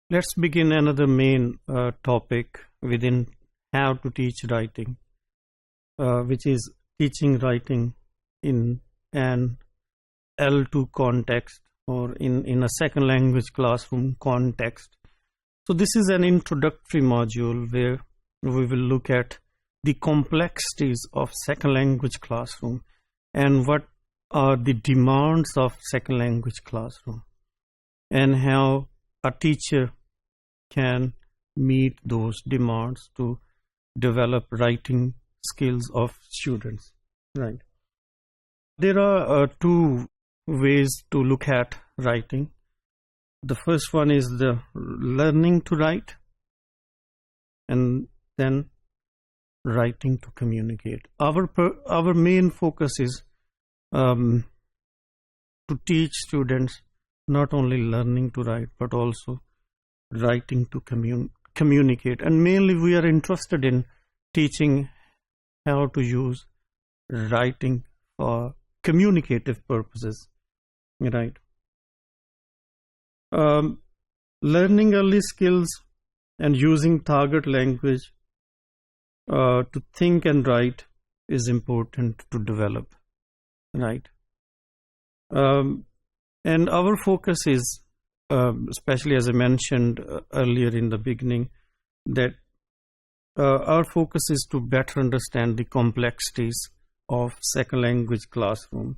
Let's begin another main topic within how to teach writing, which is teaching writing in an L2 context or in a second language classroom context. So this is an introductory module where we will look at the complexities of second language classroom and what are the demands of second language classroom and how a teacher can meet those demands to develop writing skills of students. Right. There are two ways to look at writing. The first one is the learning to write, and then writing to communicate. Our main focus is to teach students not only learning to write but also writing to communicate, and mainly we are interested in teaching how to use writing for communicative purposes, right? Learning early skills and using target language to think and write is important to develop, right? And our focus is, especially as I mentioned earlier in the beginning, that our focus is to better understand the complexities of second language classroom.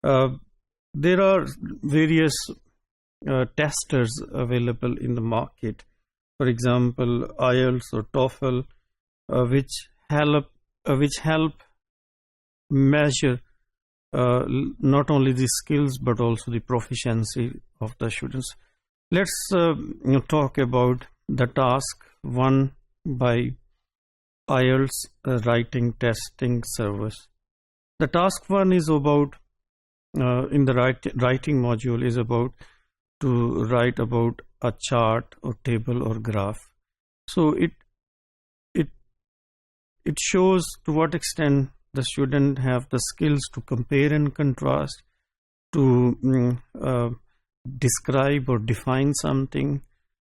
There are various testers available in the market, for example IELTS or TOEFL, which help measure not only the skills but also the proficiency of the students. Let's talk about the task one by IELTS writing testing service. The task one is about in the writing module is about to write about a chart or table or graph. So it shows to what extent the student have the skills to compare and contrast, to describe or define something.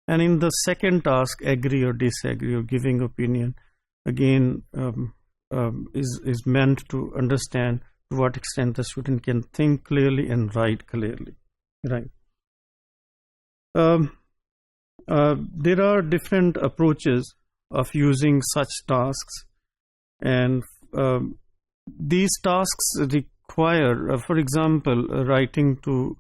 And in the second task, agree or disagree or giving opinion, again is meant to understand to what extent the student can think clearly and write clearly, right? There are different approaches of using such tasks, and these tasks require, for example, writing to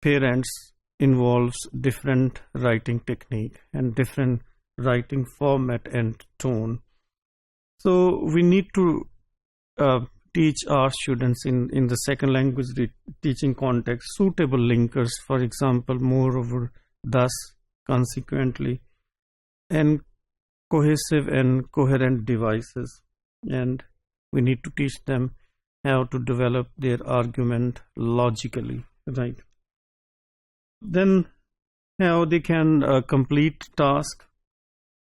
parents involves different writing technique and different writing format and tone. So we need to teach our students in the second language teaching context suitable linkers, for example, moreover, thus, consequently, and cohesive and coherent devices. And we need to teach them how to develop their argument logically, right? Then how they can complete task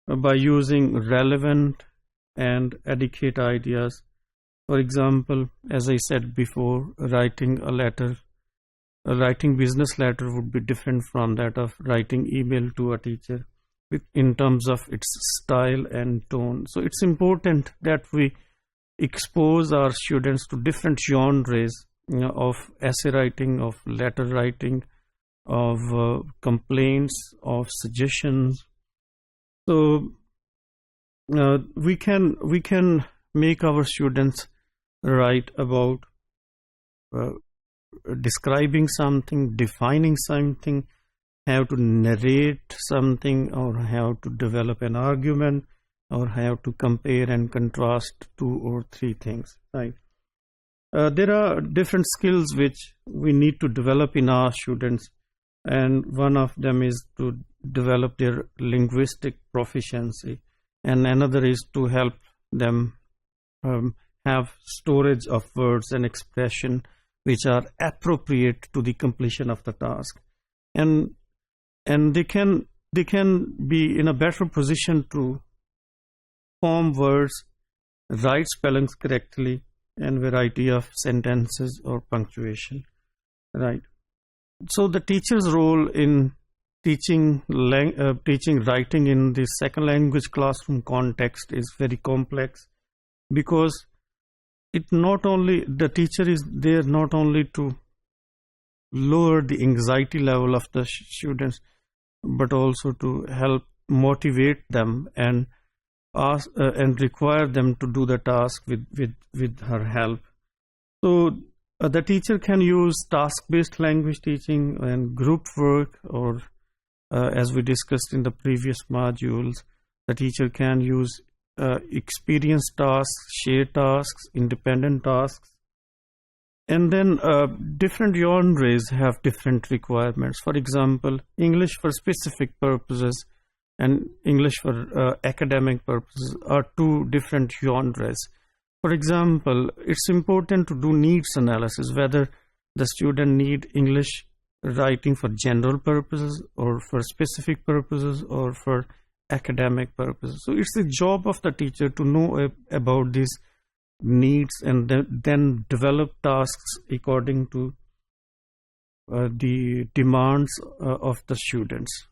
by using relevant and adequate ideas. For example, as I said before, writing a letter, writing business letter would be different from that of writing email to a teacher in terms of its style and tone. So it's important that we expose our students to different genres, of essay writing, of letter writing, of complaints, of suggestions. So we can make our students write about describing something, defining something, how to narrate something, or how to develop an argument, or how to compare and contrast two or three things, right? There are different skills which we need to develop in our students, and one of them is to develop their linguistic proficiency, and another is to help them have storage of words and expression which are appropriate to the completion of the task, and they can be in a better position to form words, write spellings correctly, and variety of sentences or punctuation, right? So the teacher's role in teaching writing in the second language classroom context is very complex, because the teacher is there not only to lower the anxiety level of the students, but also to help motivate them and require them to do the task with her help. So the teacher can use task-based language teaching and group work, or as we discussed in the previous modules, the teacher can use experience tasks, shared tasks, independent tasks. And then different genres have different requirements. For example, English for specific purposes and English for academic purposes are two different genres. For example, it's important to do needs analysis, whether the student need English writing for general purposes or for specific purposes or for academic purposes. So it's the job of the teacher to know about these needs and then develop tasks according to the demands of the students.